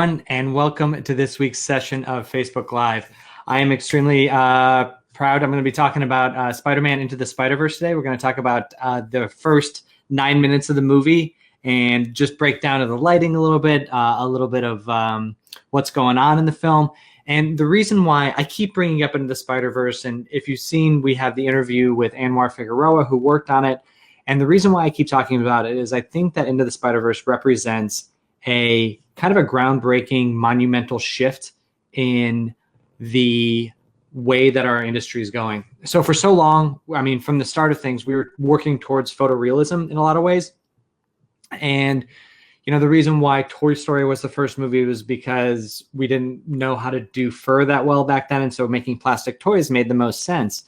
And welcome to this week's session of Facebook Live. I am extremely proud. I'm going to be talking about Spider-Man Into the Spiderverse today. We're going to talk about the first 9 minutes of the movie and just break down to the lighting a little bit of what's going on in the film. And the reason why I keep bringing up Into the Spider-Verse, and if you've seen, we have the interview with Anwar Figueroa, who worked on it. And the reason why I keep talking about it is I think that Into the Spider-Verse represents a kind of a groundbreaking, monumental shift in the way that our industry is going. So for so long, I mean, from the start of things, we were working towards photorealism in a lot of ways. And, you know, the reason why Toy Story was the first movie was because we didn't know how to do fur that well back then. And so making plastic toys made the most sense.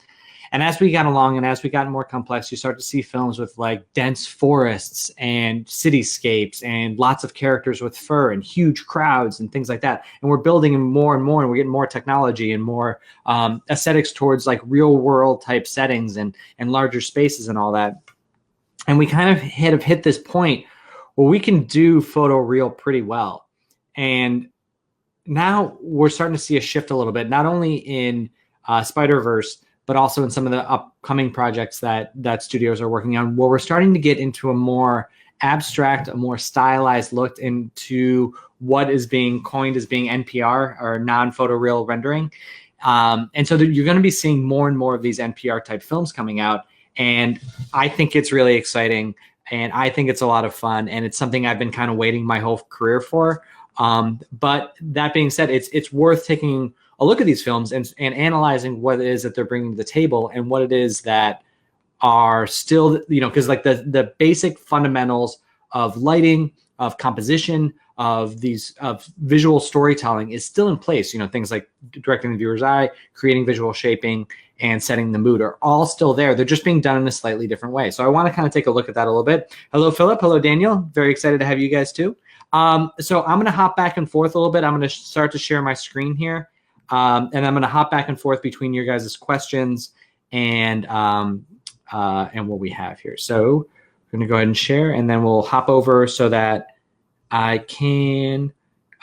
And as we got along and as we got more complex, you start to see films with like dense forests and cityscapes and lots of characters with fur and huge crowds and things like that. And we're building more and more, and we're getting more technology and more aesthetics towards like real world type settings and larger spaces and all that. And we kind of have hit this point where we can do photoreal pretty well. And now we're starting to see a shift a little bit, not only in Spider-Verse, but also in some of the upcoming projects that studios are working on, where we're starting to get into a more abstract, a more stylized look into what is being coined as being NPR, or non-photoreal rendering. And so you're going to be seeing more and more of these NPR type films coming out. And I think it's really exciting, and I think it's a lot of fun, and it's something I've been kind of waiting my whole career for. But that being said, it's worth taking a look at these films and analyzing what it is that they're bringing to the table and what it is that are still, you know, because like the basic fundamentals of lighting, of composition, of visual storytelling is still in place. You know, things like directing the viewer's eye, creating visual shaping, and setting the mood are all still there. They're just being done in a slightly different way. So I want to kind of take a look at that a little bit. Hello, Philip. Hello, Daniel. Very excited to have you guys too. So I'm going to hop back and forth a little bit. I'm going to start to share my screen here. And I'm going to hop back and forth between your guys' questions and what we have here. So we're going to go ahead and share, and then we'll hop over so that I can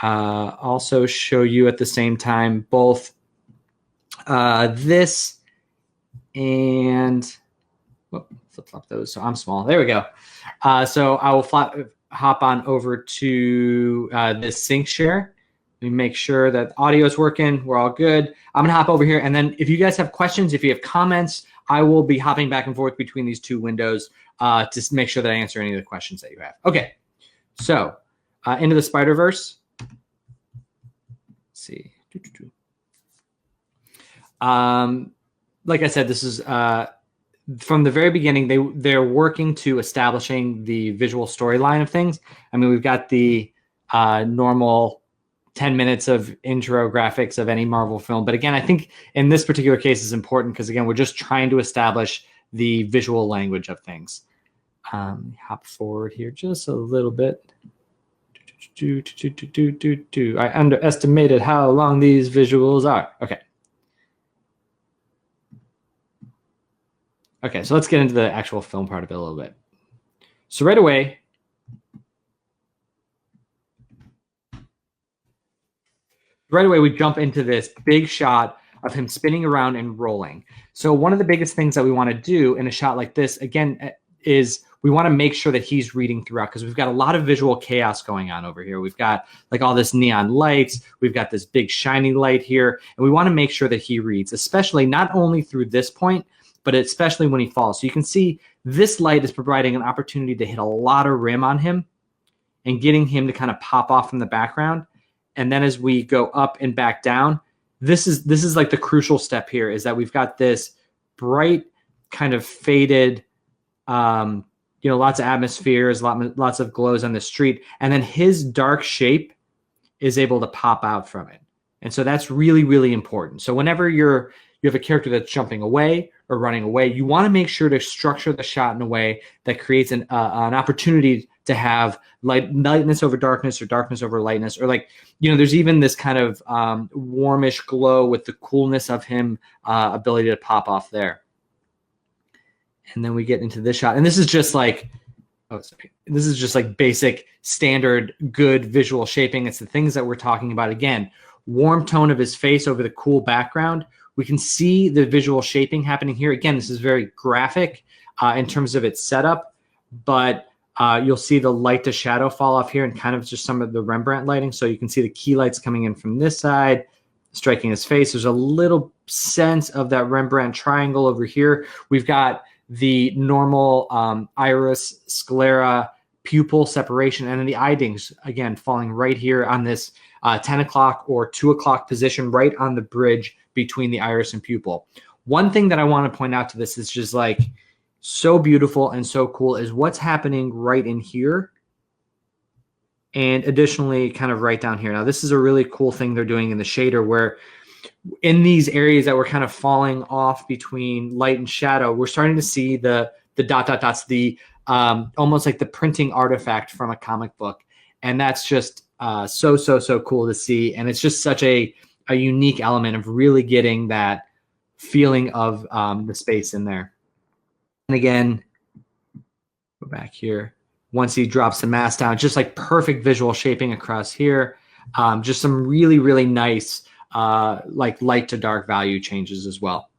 also show you at the same time both this and flip-flop those so I'm small. There we go. So I will hop on over to this sync share. We make sure that audio is working. We're all good. I'm going to hop over here. And then if you guys have questions, if you have comments, I will be hopping back and forth between these two windows to make sure that I answer any of the questions that you have. Okay. So Into the Spider-Verse. Let's see. Like I said, this is from the very beginning, they're working to establishing the visual storyline of things. I mean, we've got the normal 10 minutes of intro graphics of any Marvel film. But again, I think in this particular case is important because, again, we're just trying to establish the visual language of things. Hop forward here just a little bit. I underestimated how long these visuals are. Okay. Okay, so let's get into the actual film part of it a little bit. So right away, we jump into this big shot of him spinning around and rolling. So one of the biggest things that we want to do in a shot like this, again, is we want to make sure that he's reading throughout, because we've got a lot of visual chaos going on over here. We've got like all this neon lights. We've got this big shiny light here. And we want to make sure that he reads, especially not only through this point, but especially when he falls. So you can see this light is providing an opportunity to hit a lot of rim on him and getting him to kind of pop off from the background. And then as we go up and back down, this is like the crucial step here, is that we've got this bright kind of faded, lots of atmospheres, lots of glows on the street. And then his dark shape is able to pop out from it. And so that's really, really important. So whenever you have a character that's jumping away or running away, you want to make sure to structure the shot in a way that creates an opportunity to have lightness over darkness, or darkness over lightness, or there's even this kind of warmish glow with the coolness of him ability to pop off there. And then we get into this shot, and this is just like, oh, sorry. This is just like basic, standard, good visual shaping. It's the things that we're talking about. Again, warm tone of his face over the cool background. We can see the visual shaping happening here. Again, this is very graphic in terms of its setup, but you'll see the light to shadow fall off here and kind of just some of the Rembrandt lighting. So you can see the key lights coming in from this side, striking his face. There's a little sense of that Rembrandt triangle over here. We've got the normal iris, sclera, pupil separation, and then the eye dings, again, falling right here on this 10 o'clock or 2 o'clock position, right on the bridge between the iris and pupil. One thing that I want to point out to this is just like so beautiful and so cool is what's happening right in here. And additionally, kind of right down here. Now, this is a really cool thing they're doing in the shader where in these areas that were kind of falling off between light and shadow, we're starting to see the dot, dot, dots, the almost like the printing artifact from a comic book. And that's just so cool to see. And it's just such a unique element of really getting that feeling of the space in there. And again, go back here. Once he drops the mask down, just like perfect visual shaping across here. Just some really, really nice like light to dark value changes as well.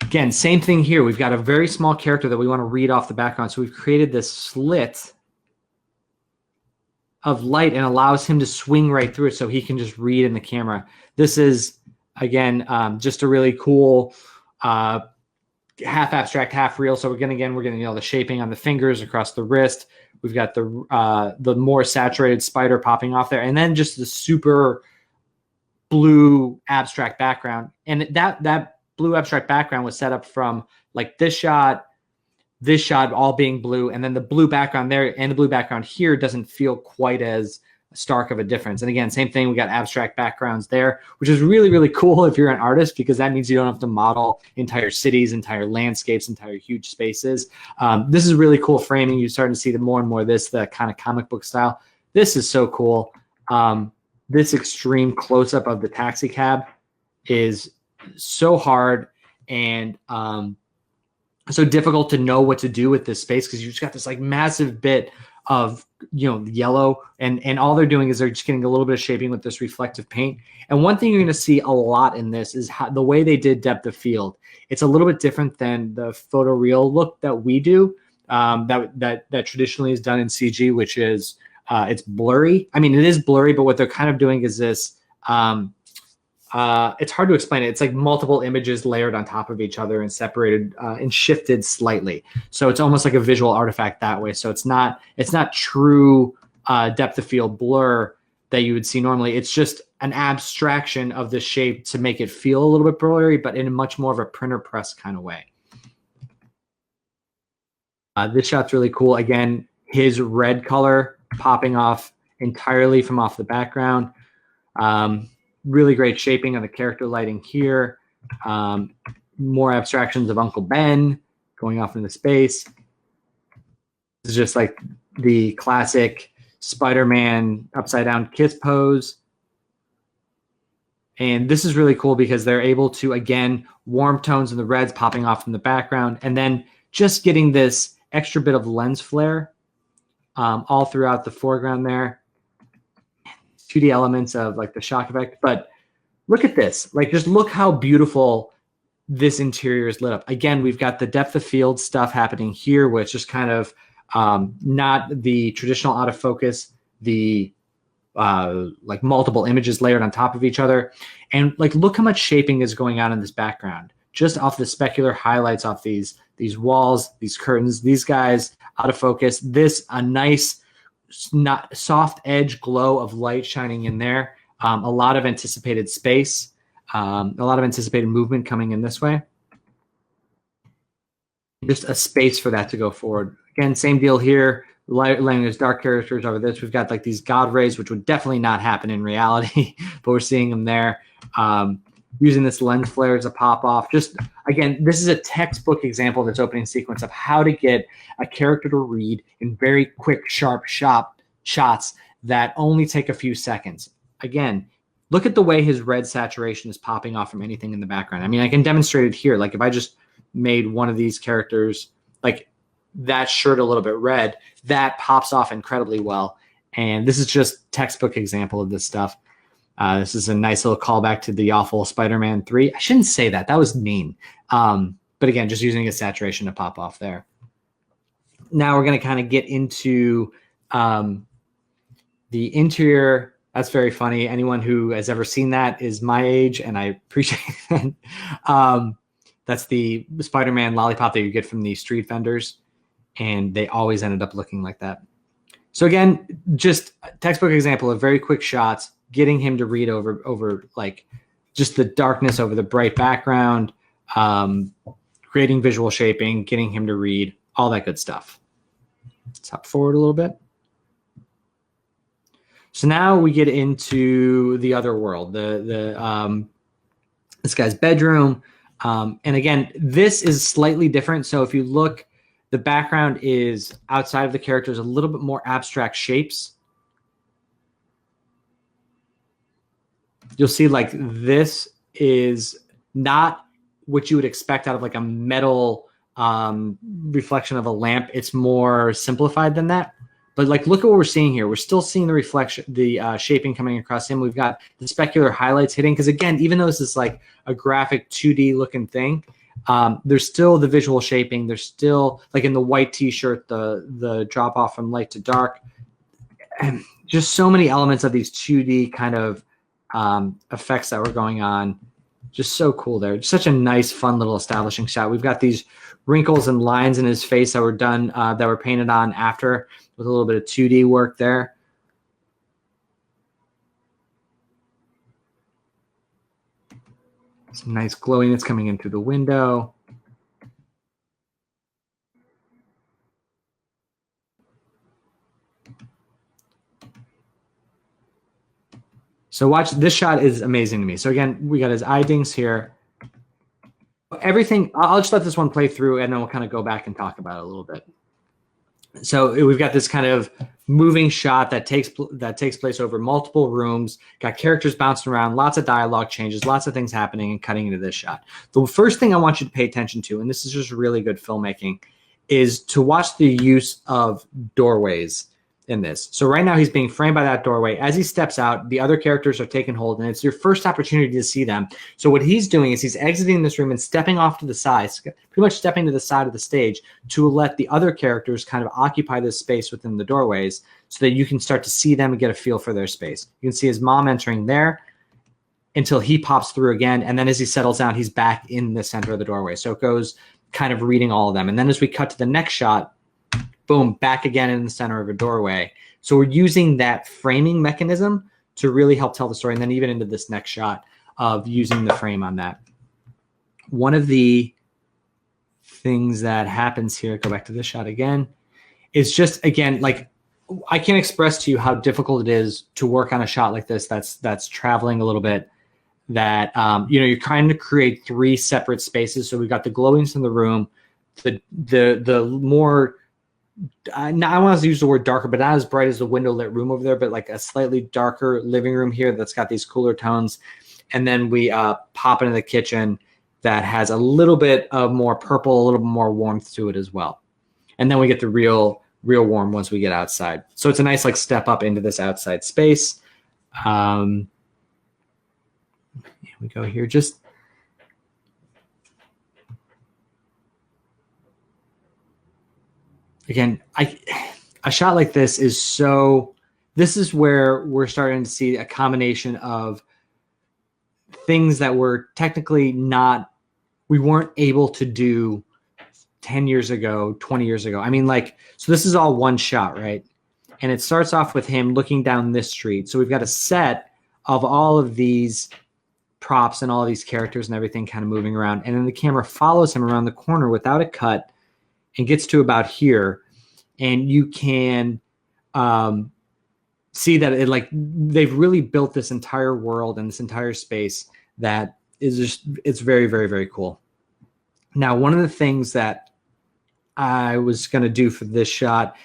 Again, same thing here. We've got a very small character that we want to read off the background. So we've created this slit of light and allows him to swing right through it so he can just read in the camera. This is, again, just a really cool half abstract, half real. So we're getting the shaping on the fingers across the wrist. We've got the more saturated spider popping off there, and then just the super blue abstract background. And that blue abstract background was set up from like this shot all being blue, and then the blue background there and the blue background here doesn't feel quite as stark of a difference. And again, same thing, we got abstract backgrounds there, which is really, really cool if you're an artist, because that means you don't have to model entire cities, entire landscapes, entire huge spaces. This is really cool framing. You're starting to see more and more of this, the kind of comic book style. This is so cool. This extreme close-up of the taxi cab is so hard and so difficult to know what to do with this space, because you just got this like massive bit of yellow, and all they're doing is they're just getting a little bit of shaping with this reflective paint. And one thing you're going to see a lot in this is how the way they did depth of field. It's a little bit different than the photoreal look that we do, that traditionally is done in CG, which is it's blurry. I mean, it is blurry, but what they're kind of doing is this. It's hard to explain it. It's like multiple images layered on top of each other and separated and shifted slightly. So it's almost like a visual artifact that way. So it's not true depth of field blur that you would see normally. It's just an abstraction of the shape to make it feel a little bit blurry, but in a much more of a printer press kind of way. This shot's really cool. Again, his red color popping off entirely from off the background. Really great shaping of the character lighting here. More abstractions of Uncle Ben going off into space. This is just like the classic Spider-Man upside down kiss pose. And this is really cool because they're able to, again, warm tones in the reds popping off in the background, and then just getting this extra bit of lens flare all throughout the foreground there. 2D elements of like the shock effect, but look at this. Like, just look how beautiful this interior is lit up. Again, we've got the depth of field stuff happening here, which is kind of not the traditional out of focus, the like multiple images layered on top of each other. And like, look how much shaping is going on in this background, just off the specular highlights off these walls, these curtains, these guys out of focus. This, a nice, not soft edge glow of light shining in there. A lot of anticipated space, a lot of anticipated movement coming in this way. Just a space for that to go forward. Again, same deal here. Laying those dark characters over this. We've got like these god rays, which would definitely not happen in reality, but we're seeing them there. Using this lens flare as a pop off. Just, again, this is a textbook example of this opening sequence of how to get a character to read in very quick, sharp shots that only take a few seconds. Again, look at the way his red saturation is popping off from anything in the background. I mean, I can demonstrate it here. Like, if I just made one of these characters like that shirt a little bit red, that pops off incredibly well. And this is just textbook example of this stuff. This is a nice little callback to the awful Spider-Man 3. I shouldn't say that. That was mean. But again, just using a saturation to pop off there. Now we're going to kind of get into the interior. That's very funny. Anyone who has ever seen that is my age, and I appreciate that. That's the Spider-Man lollipop that you get from the street vendors, and they always ended up looking like that. So again, just a textbook example of very quick shots, getting him to read over like just the darkness over the bright background, creating visual shaping, getting him to read, all that good stuff. Let's hop forward a little bit. So now we get into the other world, this guy's bedroom. And again, this is slightly different. So if you look, the background is outside of the characters, a little bit more abstract shapes. You'll see like this is not what you would expect out of like a metal reflection of a lamp. It's more simplified than that. But like, look at what we're seeing here. We're still seeing the reflection, the shaping coming across him. We've got the specular highlights hitting. Because again, even though this is like a graphic 2D looking thing, there's still the visual shaping. There's still like in the white T-shirt, the drop off from light to dark. And just so many elements of these 2D kind of effects that were going on. Just so cool there. Just such a nice, fun little establishing shot. We've got these wrinkles and lines in his face that were done, that were painted on after, with a little bit of 2D work there. Some nice glowing that's coming in through the window. So watch, this shot is amazing to me. So again, we got his eye dings here. Everything, I'll just let this one play through and then we'll kind of go back and talk about it a little bit. So we've got this kind of moving shot that takes place over multiple rooms, got characters bouncing around, lots of dialogue changes, lots of things happening and cutting into this shot. The first thing I want you to pay attention to, and this is just really good filmmaking, is to watch the use of doorways in this. So right now he's being framed by that doorway. As he steps out, the other characters are taking hold, and it's your first opportunity to see them. So what he's doing is he's exiting this room and stepping off to the side, pretty much stepping to the side of the stage to let the other characters kind of occupy this space within the doorways so that you can start to see them and get a feel for their space. You can see his mom entering there until he pops through again, and then as he settles down, he's back in the center of the doorway. So it goes kind of reading all of them. And then as we cut to the next shot, boom, back again in the center of a doorway. So we're using that framing mechanism to really help tell the story. And then even into this next shot of using the frame on that. One of the things that happens here, go back to this shot again, is just, again, like I can't express to you how difficult it is to work on a shot like this that's traveling a little bit, that, you know, you're trying to create three separate spaces. So we've got the glowings in the room, the more, I want to use the word darker, but not as bright as the window lit room over there, but like a slightly darker living room here that's got these cooler tones. And then we pop into the kitchen that has a little bit of more purple, a little bit more warmth to it as well. And then we get the real warm once we get outside. So it's a nice like step up into this outside space. Here we go here. Just again, a shot like this is so, this is where we're starting to see a combination of things that were technically we weren't able to do 10 years ago, 20 years ago. I mean, like, so this is all one shot, right? And it starts off with him looking down this street. So we've got a set of all of these props and all of these characters and everything kind of moving around. And then the camera follows him around the corner without a cut and gets to about here, and you can see that it, like, they've really built this entire world and this entire space that is just, it's very, very, very cool. Now, one of the things that I was going to do for this shot,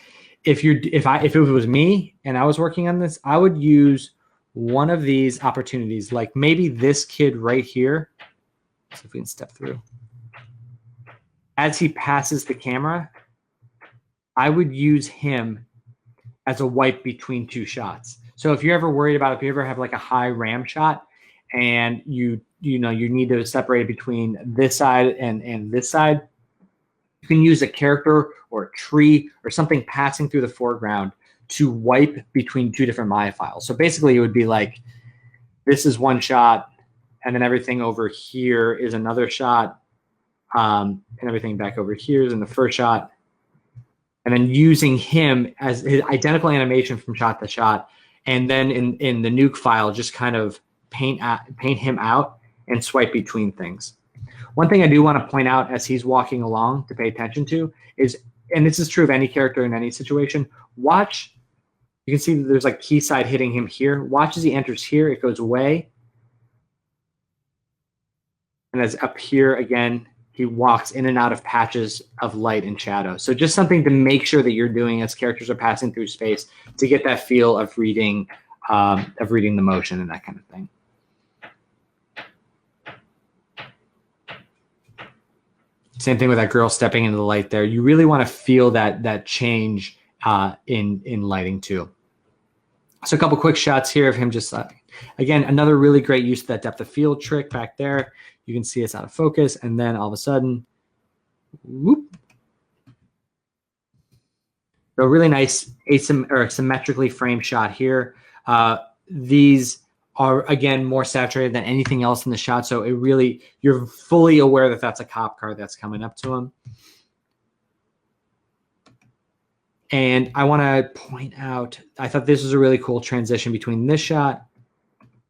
if it was me and I was working on this, I would use one of these opportunities, like maybe this kid right here. Let's see if we can step through. as he passes the camera, I would use him as a wipe between two shots. So if you're ever worried about, if you ever have like a high RAM shot and you need to separate between this side and this side, you can use a character or a tree or something passing through the foreground to wipe between two different Maya files. So basically it would be like, this is one shot, and then everything over here is another shot, and everything back over here is in the first shot. And then using him as his identical animation from shot to shot, and then in the nuke file, just kind of paint him out and swipe between things. One thing I do want to point out as he's walking along to pay attention to is, and this is true of any character in any situation, watch. You can see that there's like key side hitting him here. Watch as he enters here, it goes away. And as up here again, he walks in and out of patches of light and shadow. So just something to make sure that you're doing as characters are passing through space to get that feel of reading the motion and that kind of thing. Same thing with that girl stepping into the light there. You really want to feel that change in lighting too. So a couple quick shots here of him just, again, another really great use of that depth of field trick back there. You can see it's out of focus, and then all of a sudden, whoop. So a really nice symmetrically framed shot here. These are, again, more saturated than anything else in the shot. So it really, you're fully aware that that's a cop car that's coming up to him. And I want to point out, I thought this was a really cool transition between this shot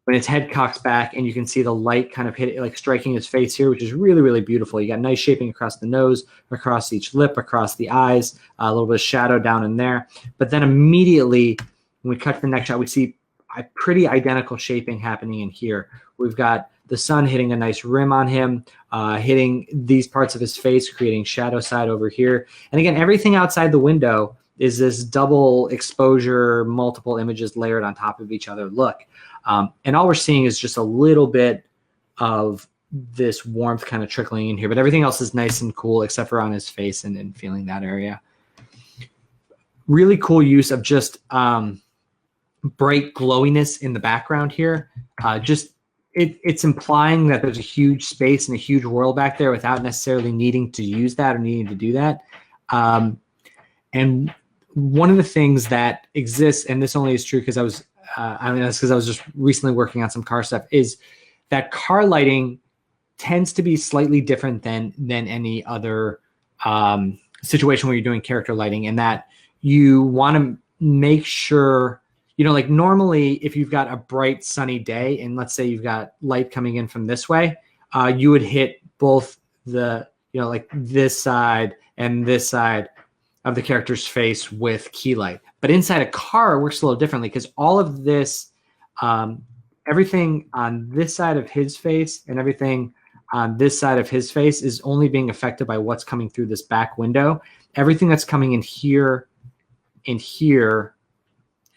when his head cocks back and you can see the light kind of hit it, like striking his face here, which is really, really beautiful. You got nice shaping across the nose, across each lip, across the eyes, a little bit of shadow down in there. But then immediately when we cut to the next shot, we see a pretty identical shaping happening in here. We've got the sun hitting a nice rim on him, hitting these parts of his face, creating shadow side over here. And again, everything outside the window is this double exposure, multiple images layered on top of each other look. And all we're seeing is just a little bit of this warmth kind of trickling in here, but everything else is nice and cool except for on his face and feeling that area. Really cool use of just bright glowiness in the background here. It's implying that there's a huge space and a huge world back there without necessarily needing to use that or needing to do that. And one of the things that exists, and this only is true because that's because I was just recently working on some car stuff, is that car lighting tends to be slightly different than any other situation where you're doing character lighting, in that you want to make sure, like normally if you've got a bright sunny day and let's say you've got light coming in from this way, you would hit both the, like this side and this side of the character's face with key light. But inside a car, it works a little differently because all of this, everything on this side of his face and everything on this side of his face is only being affected by what's coming through this back window. Everything that's coming in here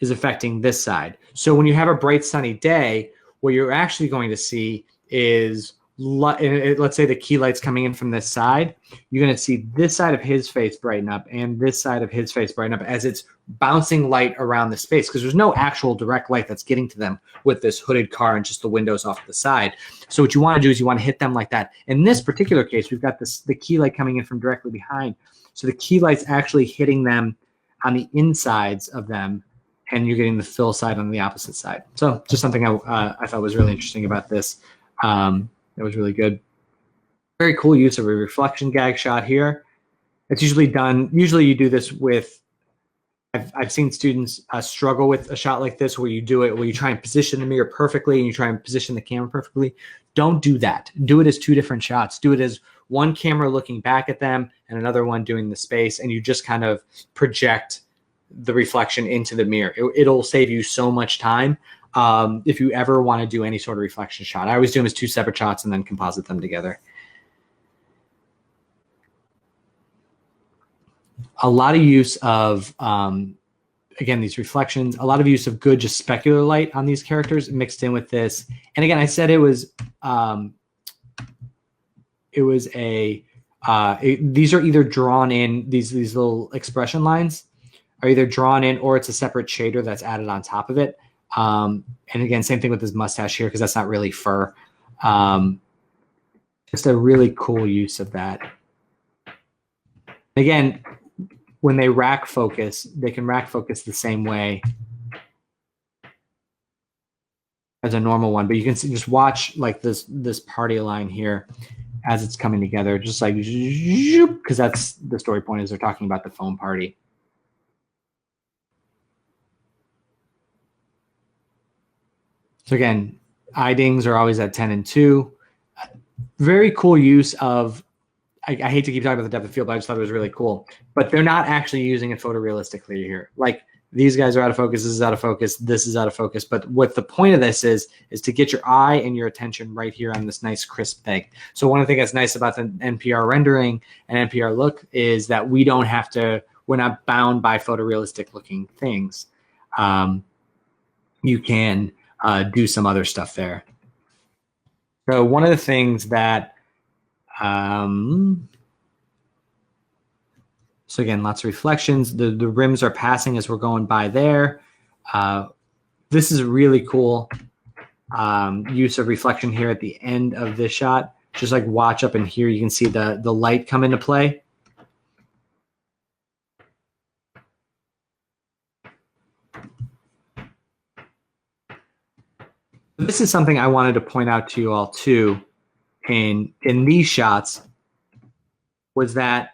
is affecting this side. So when you have a bright sunny day, what you're actually going to see is, let's say the key light's coming in from this side, you're going to see this side of his face brighten up and this side of his face brighten up as it's bouncing light around the space, because there's no actual direct light that's getting to them with this hooded car and just the windows off to the side. So what you want to do is you want to hit them like that. In this particular case, we've got the key light coming in from directly behind. So the key light's actually hitting them on the insides of them, and you're getting the fill side on the opposite side. So just something I thought was really interesting about this. That was really good. Very cool use of a reflection gag shot here. It's usually done, usually you do this with, I've seen students struggle with a shot like this where you do it, where you try and position the mirror perfectly and you try and position the camera perfectly. Don't do that. Do it as two different shots. Do it as one camera looking back at them and another one doing the space, and you just kind of project the reflection into the mirror. It'll save you so much time. If you ever want to do any sort of reflection shot, I always do them as two separate shots and then composite them together. A lot of use of, again, these reflections, a lot of use of good, just specular light on these characters mixed in with this. And again, I said it was a these are either drawn in, these little expression lines are either drawn in or it's a separate shader that's added on top of it. And again, same thing with this mustache here because that's not really fur. Just a really cool use of that. Again, when they rack focus, they can rack focus the same way as a normal one, but you can see, just watch like this party line here as it's coming together, just like because that's the story point is they're talking about the foam party. So again, eye dings are always at 10 and 2. Very cool use of, I hate to keep talking about the depth of field, but I just thought it was really cool. But they're not actually using it photorealistically here. Like these guys are out of focus, this is out of focus, this is out of focus. But what the point of this is to get your eye and your attention right here on this nice crisp thing. So one of the things that's nice about the NPR rendering and NPR look is that we don't have to, we're not bound by photorealistic looking things. You can do some other stuff there. So one of the things that, so again, lots of reflections. The rims are passing as we're going by there. This is really cool use of reflection here at the end of this shot. Just like watch up in here, you can see the light come into play. This is something I wanted to point out to you all too in these shots was that,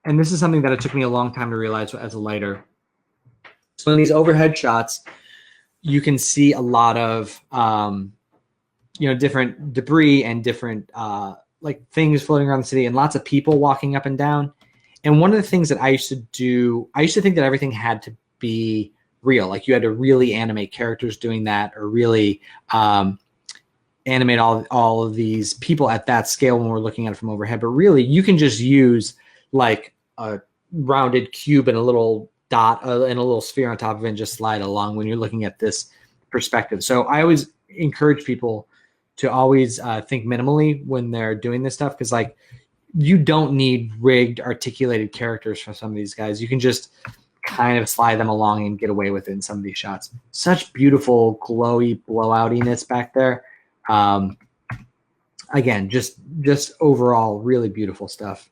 and this is something that it took me a long time to realize as a lighter. So in these overhead shots, you can see a lot of, different debris and different like things floating around the city and lots of people walking up and down. And one of the things that I used to do, I used to think that everything had to be real. Like you had to really animate characters doing that or really animate all of these people at that scale when we're looking at it from overhead. But really, you can just use like a rounded cube and a little dot and a little sphere on top of it and just slide along when you're looking at this perspective. So I always encourage people to always think minimally when they're doing this stuff because like you don't need rigged, articulated characters for some of these guys. You can just kind of slide them along and get away with it in some of these shots. Such beautiful, glowy blowoutiness back there. Again, just overall really beautiful stuff.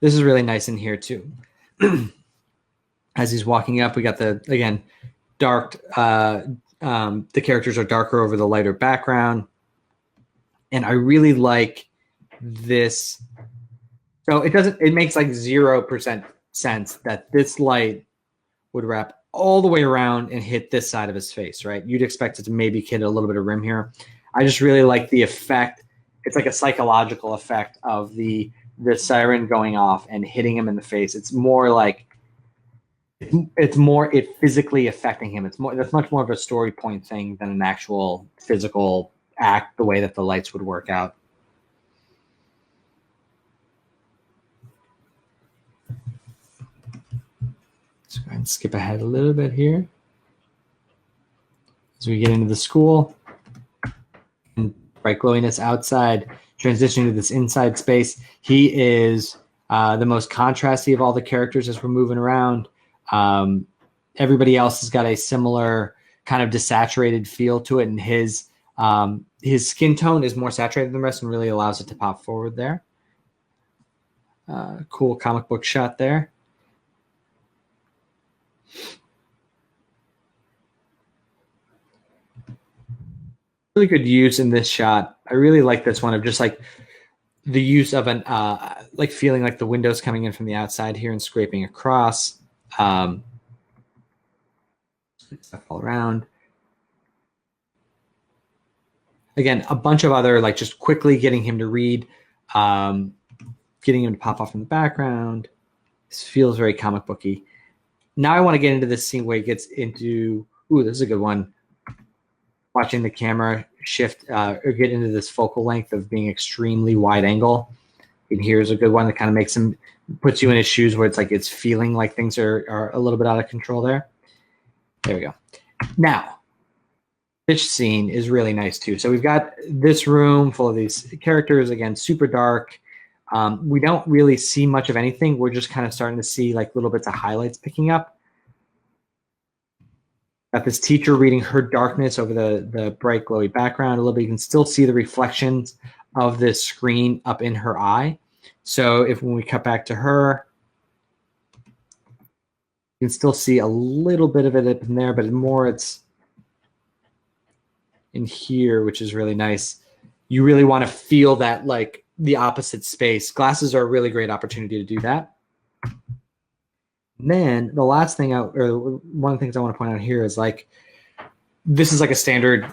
This is really nice in here too. As he's walking up, we got the, again, dark, the characters are darker over the lighter background. And I really like this. So it makes like 0% sense that this light would wrap all the way around and hit this side of his face, right? You'd expect it to maybe hit a little bit of rim here. I just really like the effect. It's like a psychological effect of the siren going off and hitting him in the face. It's more like it physically affecting him. That's much more of a story point thing than an actual physical act, the way that the lights would work out. Let's go ahead and skip ahead a little bit here. As we get into the school, and bright glowiness outside, transitioning to this inside space. He is the most contrasty of all the characters as we're moving around. Everybody else has got a similar kind of desaturated feel to it, and his skin tone is more saturated than the rest and really allows it to pop forward there. Cool comic book shot there. Really good use in this shot. I really like this one of just like the use of an like feeling like the windows coming in from the outside here and scraping across. Stuff all around. Again, a bunch of other like just quickly getting him to read, getting him to pop off in the background. This feels very comic booky. Now I want to get into this scene where he gets into, ooh, this is a good one. Watching the camera shift or get into this focal length of being extremely wide angle. And here's a good one that kind of makes him, puts you in his shoes where it's like it's feeling like things are a little bit out of control there. There we go. Now, fish scene is really nice too. So we've got this room full of these characters, again, super dark. We don't really see much of anything. We're just kind of starting to see like little bits of highlights picking up. Got this teacher reading her darkness over the bright glowy background a little bit. You can still see the reflections of this screen up in her eye. So when we cut back to her, you can still see a little bit of it in there, but more it's in here, which is really nice. You really want to feel that like the opposite space. Glasses are a really great opportunity to do that. And then the last thing, or one of the things I want to point out here is like, this is like a standard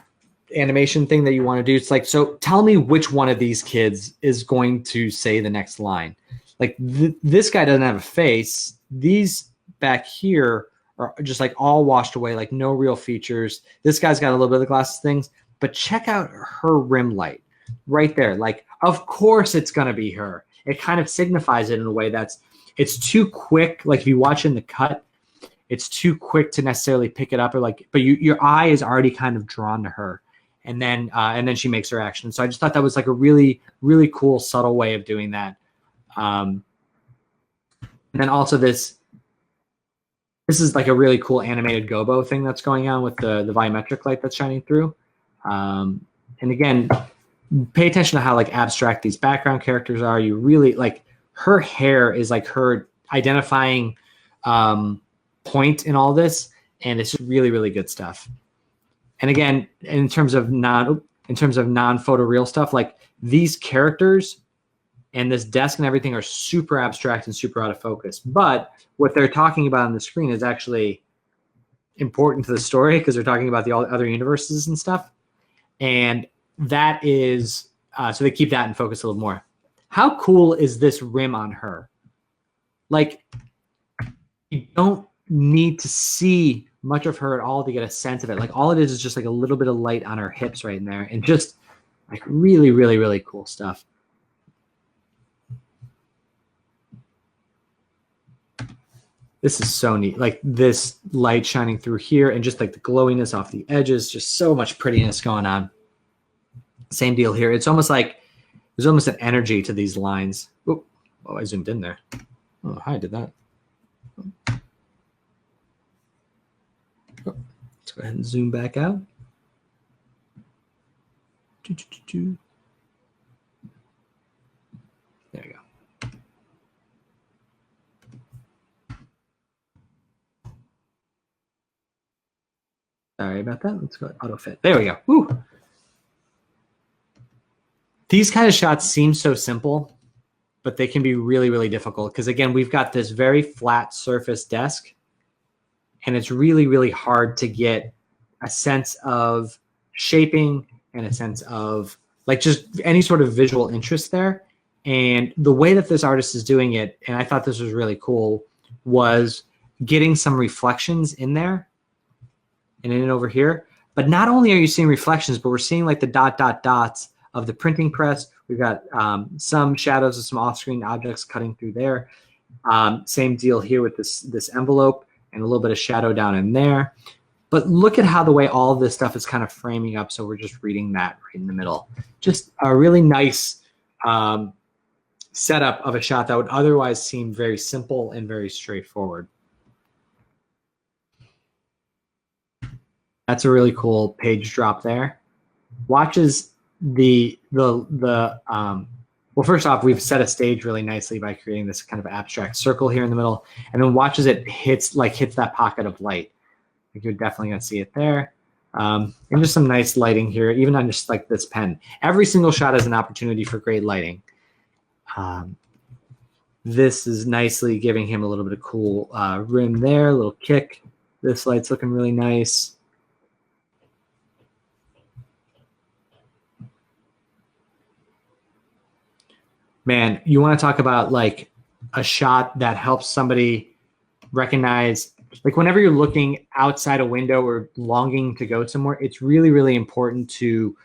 animation thing that you want to do. It's like, so tell me which one of these kids is going to say the next line. Like this guy doesn't have a face. These back here are just like all washed away, like no real features. This guy's got a little bit of the glasses things, but check out her rim light right there. Like, of course it's going to be her. It kind of signifies it in a way it's too quick. Like if you watch in the cut, it's too quick to necessarily pick it up, or like, but your eye is already kind of drawn to her. And then she makes her action. So I just thought that was like a really, really cool, subtle way of doing that. And then also this is like a really cool animated gobo thing that's going on with the volumetric light that's shining through. And again, pay attention to how like abstract these background characters are. You really like her hair is like her identifying point in all this, and it's really, really good stuff. And again, in terms of non-photoreal stuff, like these characters and this desk and everything are super abstract and super out of focus. But what they're talking about on the screen is actually important to the story because they're talking about the other universes and stuff. And that is, so they keep that in focus a little more. How cool is this rim on her? Like, you don't need to see much of her at all to get a sense of it. Like, all it is just like a little bit of light on her hips right in there, and just like really, really, really cool stuff. This is so neat. Like this light shining through here and just like the glowiness off the edges, just so much prettiness going on. Same deal here. It's almost like there's almost an energy to these lines. Oh, I zoomed in there. Oh, I did that. Oh, let's go ahead and zoom back out. There we go. Sorry about that. Let's go auto fit. There we go. Woo. These kind of shots seem so simple, but they can be really, really difficult because, again, we've got this very flat surface desk, and it's really, really hard to get a sense of shaping and a sense of like just any sort of visual interest there. And the way that this artist is doing it, and I thought this was really cool, was getting some reflections in there and in and over here. But not only are you seeing reflections, but we're seeing like the dots of the printing press. We've got some shadows of some off-screen objects cutting through there. Same deal here with this envelope and a little bit of shadow down in there. But look at how the way all of this stuff is kind of framing up. So we're just reading that right in the middle. Just a really nice setup of a shot that would otherwise seem very simple and very straightforward. That's a really cool page drop there. Watches well, first off, we've set a stage really nicely by creating this kind of abstract circle here in the middle, and then watch as it hits that pocket of light. Like you're definitely gonna see it there. And just some nice lighting here, even on just like this pen. Every single shot is an opportunity for great lighting. This is nicely giving him a little bit of cool rim there, a little kick. This light's looking really nice. Man, you want to talk about like a shot that helps somebody recognize, like whenever you're looking outside a window or longing to go somewhere, it's really, really important to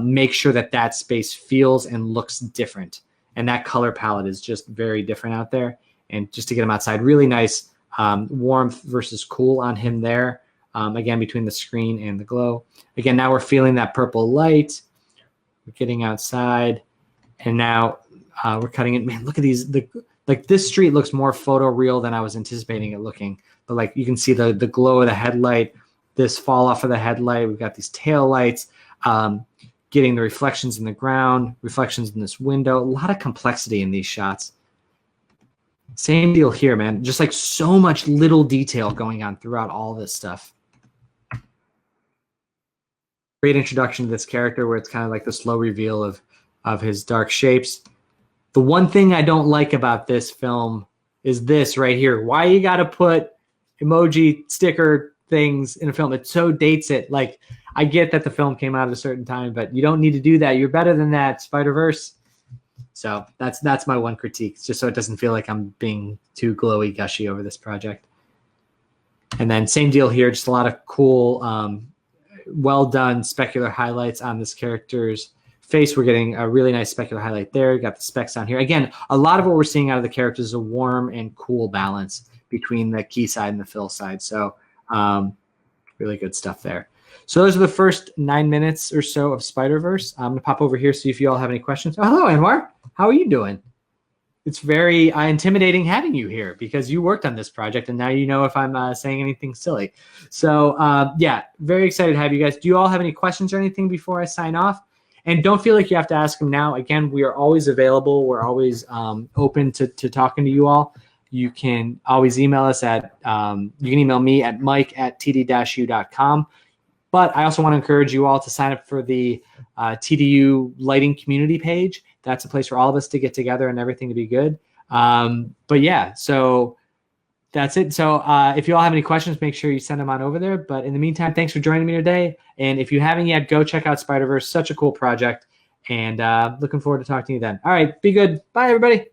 make sure that that space feels and looks different. And that color palette is just very different out there. And just to get him outside, really nice warmth versus cool on him there. again, between the screen and the glow. Again, now we're feeling that purple light. We're getting outside, and now we're cutting it. Man, look at these. Like this street looks more photoreal than I was anticipating it looking. But like you can see the glow of the headlight, this fall off of the headlight. We've got these tail lights, getting the reflections in the ground, reflections in this window. A lot of complexity in these shots. Same deal here, man. Just like so much little detail going on throughout all this stuff. Great introduction to this character where it's kind of like the slow reveal of his dark shapes. The one thing I don't like about this film is this right here. Why you got to put emoji sticker things in a film? It so dates it. Like, I get that the film came out at a certain time, but you don't need to do that. You're better than that, Spiderverse. So that's my one critique, just so it doesn't feel like I'm being too glowy gushy over this project. And then same deal here, just a lot of cool, well done specular highlights on this character's face. We're getting a really nice specular highlight there. Got the specs on here. Again, a lot of what we're seeing out of the characters is a warm and cool balance between the key side and the fill side. So really good stuff there. So those are the first 9 minutes or so of Spiderverse. I'm going to pop over here, see if you all have any questions. Oh, hello, Anwar. How are you doing? It's very intimidating having you here because you worked on this project, and now you know if I'm saying anything silly. So, yeah, very excited to have you guys. Do you all have any questions or anything before I sign off? And don't feel like you have to ask them now. Again, we are always available. We're always open to talking to you all. You can always email us at, you can email me at mike@td-u.com. But I also want to encourage you all to sign up for the TDU lighting community page. That's a place for all of us to get together and everything to be good. But yeah, so that's it. So if you all have any questions, make sure you send them on over there. But in the meantime, thanks for joining me today. And if you haven't yet, go check out Spiderverse. Such a cool project. And looking forward to talking to you then. All right, be good. Bye, everybody.